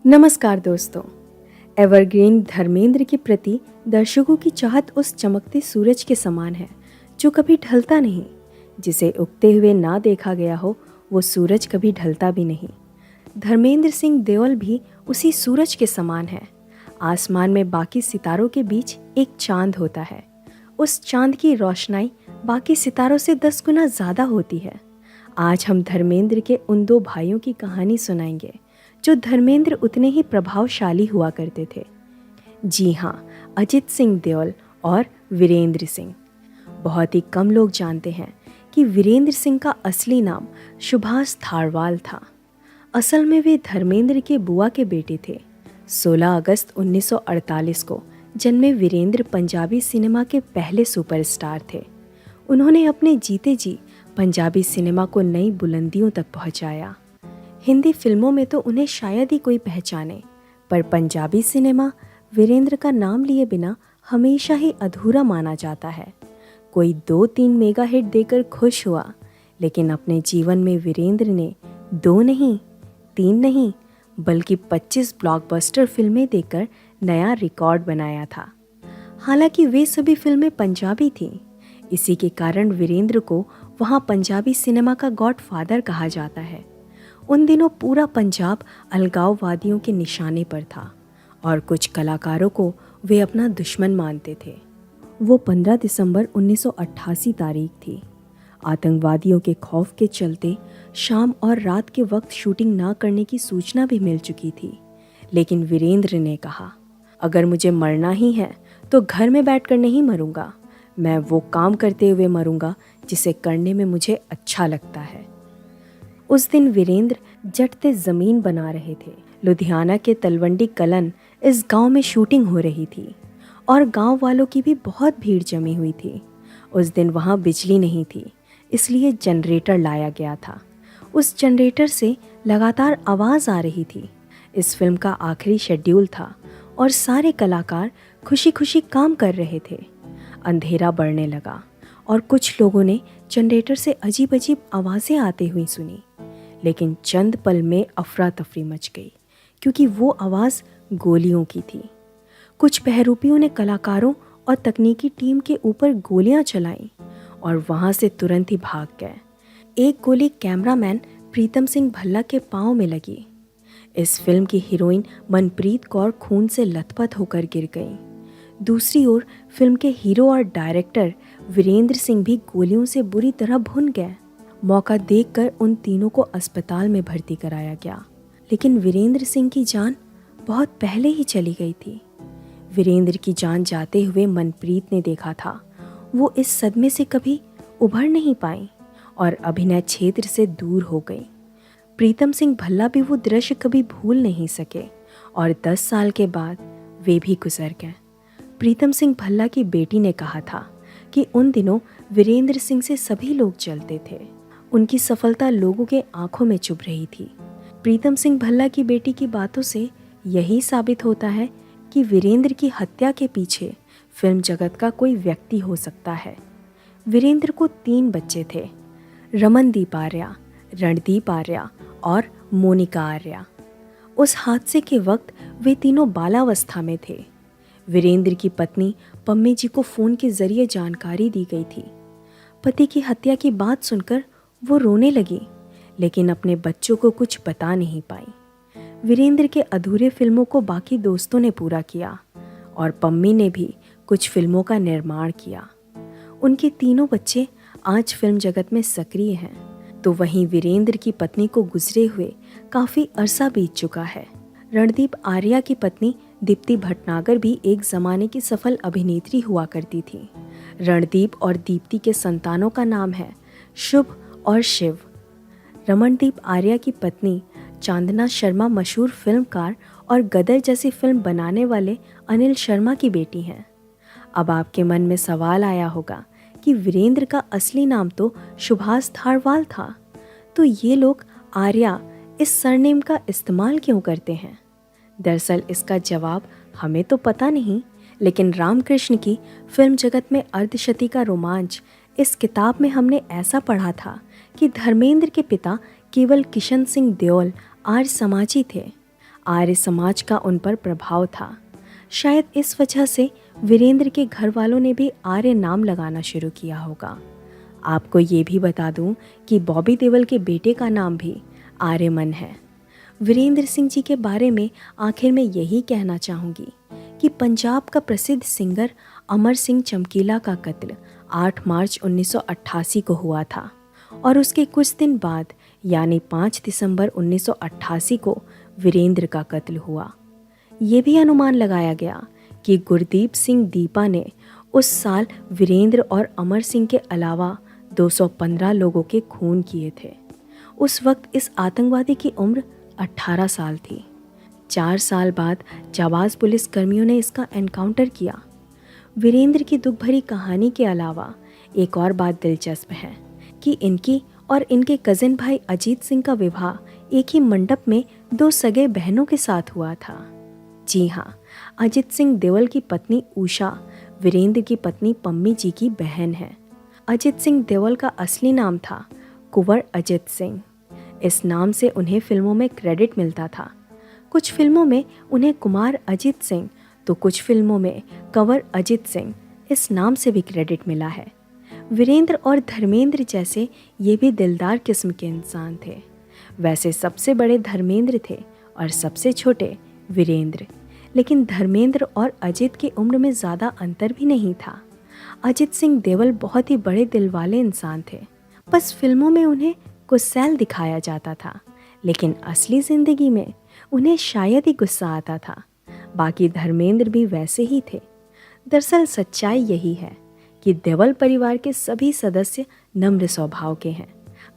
नमस्कार दोस्तों। एवरग्रीन धर्मेंद्र के प्रति दर्शकों की चाहत उस चमकते सूरज के समान है जो कभी ढलता नहीं। जिसे उगते हुए ना देखा गया हो वो सूरज कभी ढलता भी नहीं। धर्मेंद्र सिंह देओल भी उसी सूरज के समान है। आसमान में बाकी सितारों के बीच एक चांद होता है। उस चांद की रोशनाई बाकी सितारों से 10 गुना ज़्यादा होती है। आज हम धर्मेंद्र के उन दो भाइयों की कहानी सुनाएंगे जो धर्मेंद्र उतने ही प्रभावशाली हुआ करते थे। जी हाँ, अजित सिंह देओल और वीरेंद्र सिंह। बहुत ही कम लोग जानते हैं कि वीरेंद्र सिंह का असली नाम सुभाष थारवाल था। असल में वे धर्मेंद्र के बुआ के बेटे थे। 16 अगस्त 1948 को जन्मे वीरेंद्र पंजाबी सिनेमा के पहले सुपरस्टार थे। उन्होंने अपने जीते जी पंजाबी सिनेमा को नई बुलंदियों तक पहुंचाया। हिंदी फिल्मों में तो उन्हें शायद ही कोई पहचाने, पर पंजाबी सिनेमा वीरेंद्र का नाम लिए बिना हमेशा ही अधूरा माना जाता है। कोई 2-3 मेगा हिट देकर खुश हुआ, लेकिन अपने जीवन में वीरेंद्र ने 2 नहीं, 3 नहीं, बल्कि 25 ब्लॉकबस्टर फिल्में देकर नया रिकॉर्ड बनाया था। हालांकि वे सभी फिल्में पंजाबी थीं। इसी के कारण वीरेंद्र को वहाँ पंजाबी सिनेमा का गॉडफादर कहा जाता है। उन दिनों पूरा पंजाब अलगाववादियों के निशाने पर था और कुछ कलाकारों को वे अपना दुश्मन मानते थे। वो 15 दिसंबर 1988 तारीख थी। आतंकवादियों के खौफ के चलते शाम और रात के वक्त शूटिंग ना करने की सूचना भी मिल चुकी थी, लेकिन वीरेंद्र ने कहा, अगर मुझे मरना ही है तो घर में बैठकर नहीं मरूंगा। मैं वो काम करते हुए मरूंगा जिसे करने में मुझे अच्छा लगता है। उस दिन वीरेंद्र जटते ज़मीन बना रहे थे। लुधियाना के तलवंडी कलन इस गांव में शूटिंग हो रही थी और गांव वालों की भी बहुत भीड़ जमी हुई थी। उस दिन वहां बिजली नहीं थी, इसलिए जनरेटर लाया गया था। उस जनरेटर से लगातार आवाज़ आ रही थी। इस फिल्म का आखिरी शेड्यूल था और सारे कलाकार खुशी खुशी काम कर रहे थे। अंधेरा बढ़ने लगा और कुछ लोगों ने जनरेटर से अजीब अजीब आवाज़ें आते हुई सुनी, लेकिन चंद पल में अफरा तफरी मच गई क्योंकि वो आवाज़ गोलियों की थी। कुछ बहरूपियों ने कलाकारों और तकनीकी टीम के ऊपर गोलियां चलाईं और वहां से तुरंत ही भाग गए। एक गोली कैमरामैन प्रीतम सिंह भल्ला के पांव में लगी। इस फिल्म की हीरोइन मनप्रीत कौर खून से लथपथ होकर गिर गई। दूसरी ओर फिल्म के हीरो और डायरेक्टर वीरेंद्र सिंह भी गोलियों से बुरी तरह भुन गए। मौका देखकर उन तीनों को अस्पताल में भर्ती कराया गया, लेकिन वीरेंद्र सिंह की जान बहुत पहले ही चली गई थी। वीरेंद्र की जान जाते हुए मनप्रीत ने देखा था। वो इस सदमे से कभी उभर नहीं पाई और अभिनय क्षेत्र से दूर हो गई। प्रीतम सिंह भल्ला भी वो दृश्य कभी भूल नहीं सके और 10 साल के बाद वे भी गुजर गए। प्रीतम सिंह भल्ला की बेटी ने कहा था कि उन दिनों वीरेंद्र सिंह से सभी लोग जलते थे। उनकी सफलता लोगों के आंखों में चुभ रही थी। प्रीतम सिंह भल्ला की बेटी की बातों से यही साबित होता है कि वीरेंद्र की हत्या के पीछे फिल्म जगत का कोई व्यक्ति हो सकता है। वीरेंद्र को 3 बच्चे थे, रमनदीप आर्या, रणदीप आर्या और मोनिका आर्या। उस हादसे के वक्त वे तीनों बालावस्था में थे। वीरेंद्र की पत्नी पम्मी जी को फ़ोन के जरिए जानकारी दी गई थी। पति की हत्या की बात सुनकर वो रोने लगी, लेकिन अपने बच्चों को कुछ बता नहीं पाई। वीरेंद्र के अधूरे फिल्मों को बाकी दोस्तों ने पूरा किया और पम्मी ने भी कुछ फिल्मों का निर्माण किया। उनके तीनों बच्चे आज फिल्म जगत में सक्रिय हैं, तो वहीं वीरेंद्र की पत्नी को गुजरे हुए काफ़ी अरसा बीत चुका है। रणदीप आर्या की पत्नी दीप्ति भटनागर भी एक ज़माने की सफल अभिनेत्री हुआ करती थी। रणदीप और दीप्ति के संतानों का नाम है शुभ और शिव। रमनदीप आर्या की पत्नी चांदना शर्मा मशहूर फिल्मकार और गदर जैसी फिल्म बनाने वाले अनिल शर्मा की बेटी हैं। अब आपके मन में सवाल आया होगा कि वीरेंद्र का असली नाम तो सुभाष थारवाल था, तो ये लोग आर्या इस सरनेम का इस्तेमाल क्यों करते हैं? दरअसल इसका जवाब हमें तो पता नहीं, लेकिन रामकृष्ण की फिल्म जगत में अर्धशती का रोमांच इस किताब में हमने ऐसा पढ़ा था कि धर्मेंद्र के पिता केवल किशन सिंह देओल आर्य समाजी थे। आर्य समाज का उन पर प्रभाव था। शायद इस वजह से वीरेंद्र के घर वालों ने भी आर्य नाम लगाना शुरू किया होगा। आपको ये भी बता दूं कि बॉबी देओल के बेटे का नाम भी आर्यमन है। वीरेंद्र सिंह जी के बारे में आखिर में यही कहना चाहूँगी कि पंजाब का प्रसिद्ध सिंगर अमर सिंह चमकीला का कत्ल 8 मार्च 1988 को हुआ था और उसके कुछ दिन बाद यानी 5 दिसंबर 1988 को वीरेंद्र का कत्ल हुआ। ये भी अनुमान लगाया गया कि गुरदीप सिंह दीपा ने उस साल वीरेंद्र और अमर सिंह के अलावा 215 लोगों के खून किए थे। उस वक्त इस आतंकवादी की उम्र 18 साल थी। 4 साल बाद जाबाज पुलिस कर्मियों ने इसका एनकाउंटर किया। वीरेंद्र की दुख भरी कहानी के अलावा एक और बात दिलचस्प है कि इनकी और इनके कजिन भाई अजीत सिंह का विवाह एक ही मंडप में 2 सगे बहनों के साथ हुआ था। जी हाँ, अजित सिंह देओल की पत्नी उषा वीरेंद्र की पत्नी पम्मी जी की बहन है। अजित सिंह देओल का असली नाम था कुंवर अजित सिंह। इस नाम से उन्हें फिल्मों में क्रेडिट मिलता था। कुछ फिल्मों में उन्हें कुमार अजित सिंह तो कुछ फिल्मों में कंवर अजित सिंह इस नाम से भी क्रेडिट मिला है। वीरेंद्र और धर्मेंद्र जैसे ये भी दिलदार किस्म के इंसान थे। वैसे सबसे बड़े धर्मेंद्र थे और सबसे छोटे वीरेंद्र, लेकिन धर्मेंद्र और अजित की उम्र में ज़्यादा अंतर भी नहीं था। अजित सिंह देओल बहुत ही बड़े दिल वाले इंसान थे। बस फिल्मों में उन्हें गुस्सैल दिखाया जाता था, लेकिन असली ज़िंदगी में उन्हें शायद ही गुस्सा आता था। बाकी धर्मेंद्र भी वैसे ही थे। दरअसल सच्चाई यही है कि देओल परिवार के सभी सदस्य नम्र स्वभाव के हैं।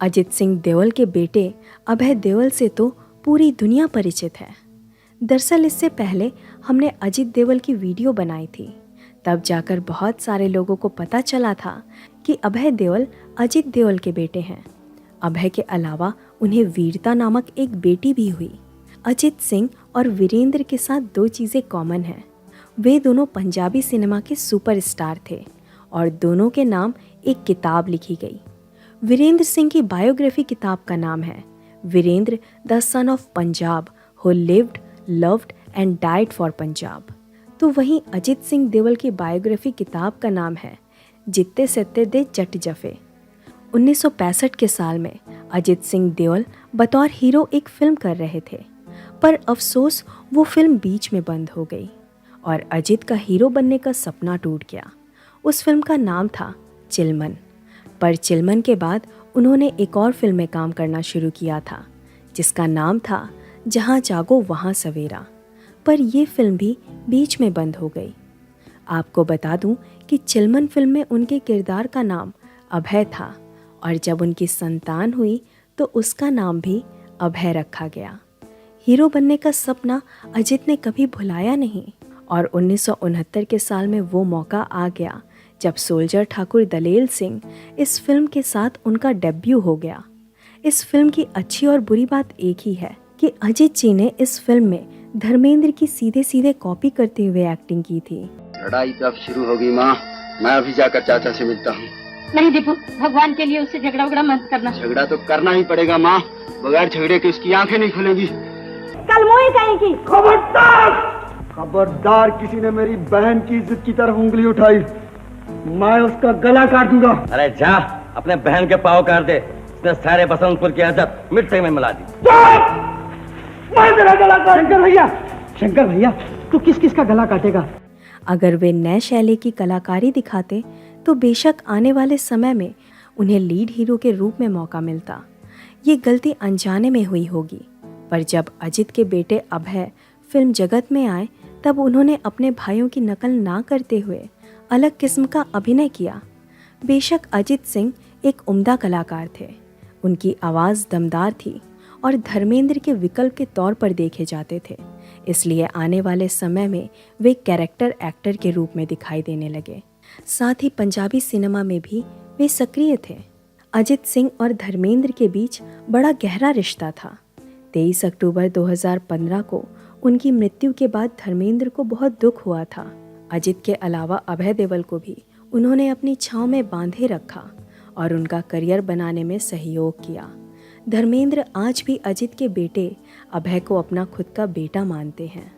अजित सिंह देओल के बेटे अभय देओल से तो पूरी दुनिया परिचित है। दरअसल इससे पहले हमने अजित देओल की वीडियो बनाई थी, तब जाकर बहुत सारे लोगों को पता चला था कि अभय देओल अजित देओल के बेटे हैं। अभय के अलावा उन्हें वीरता नामक एक बेटी भी हुई। अजित सिंह और वीरेंद्र के साथ 2 चीज़ें कॉमन हैं। वे दोनों पंजाबी सिनेमा के सुपरस्टार थे और दोनों के नाम एक किताब लिखी गई। वीरेंद्र सिंह की बायोग्राफी किताब का नाम है Virendra the son of Punjab who lived loved and died for Punjab. तो वहीं अजित सिंह देओल की बायोग्राफी किताब का नाम है जित्ते सत्ते दे जट जफे। 1965 के साल में अजित सिंह देओल बतौर हीरो एक फिल्म कर रहे थे, पर अफसोस वो फिल्म बीच में बंद हो गई और अजित का हीरो बनने का सपना टूट गया। उस फिल्म का नाम था चिलमन, पर चिलमन के बाद उन्होंने एक और फिल्म में काम करना शुरू किया था जिसका नाम था जहाँ जागो वहाँ सवेरा, पर ये फिल्म भी बीच में बंद हो गई। आपको बता दूं कि चिलमन फिल्म में उनके किरदार का नाम अभय था और जब उनकी संतान हुई तो उसका नाम भी अभय रखा गया। हीरो बनने का सपना अजित ने कभी भुलाया नहीं और 1969 के साल में वो मौका आ गया जब सोल्जर ठाकुर दलेल सिंह इस फिल्म के साथ उनका डेब्यू हो गया। इस फिल्म की अच्छी और बुरी बात एक ही है कि अजित जी ने इस फिल्म में धर्मेंद्र की सीधे सीधे कॉपी करते हुए एक्टिंग की थी। लड़ाई कब शुरू होगी माँ? मैं अभी जाकर चाचा से मिलता हूँ। नहीं दीपू, भगवान के लिए उससे झगड़ा मत करना। झगड़ा तो करना ही पड़ेगा माँ, बगैर झगड़े के उसकी आंखें नहीं खुलेगी। कल मोही कहेगी। खबरदार! खबरदार किसी ने मेरी बहन की इज्जत की तरफ उंगली उठाई, मैं उसका गला काट दूंगा। अरे जा, अपने बहन के पाँव काट दे। उसने सारे बसंतपुर की इज्जत मिट्टी में मिला दी। मैं तेरा गला काट। शंकर भैया तू किस किस का गला काटेगा? अगर वे नए शैली की कलाकारी दिखाते तो बेशक आने वाले समय में उन्हें लीड हीरो के रूप में मौका मिलता। ये गलती अनजाने में हुई होगी, पर जब अजित के बेटे अभय फिल्म जगत में आए तब उन्होंने अपने भाइयों की नकल ना करते हुए अलग किस्म का अभिनय किया। बेशक अजित सिंह एक उम्दा कलाकार थे, उनकी आवाज़ दमदार थी और धर्मेंद्र के विकल्प के तौर पर देखे जाते थे, इसलिए आने वाले समय में वे कैरेक्टर एक्टर के रूप में दिखाई देने लगे। साथ ही पंजाबी सिनेमा में भी वे सक्रिय थे। अजित सिंह और धर्मेंद्र के बीच बड़ा गहरा रिश्ता था। 23 अक्टूबर 2015 को उनकी मृत्यु के बाद धर्मेंद्र को बहुत दुख हुआ था। अजित के अलावा अभय देओल को भी उन्होंने अपनी छांव में बांधे रखा और उनका करियर बनाने में सहयोग किया। धर्मेंद्र आज भी अजित के बेटे अभय को अपना खुद का बेटा मानते हैं।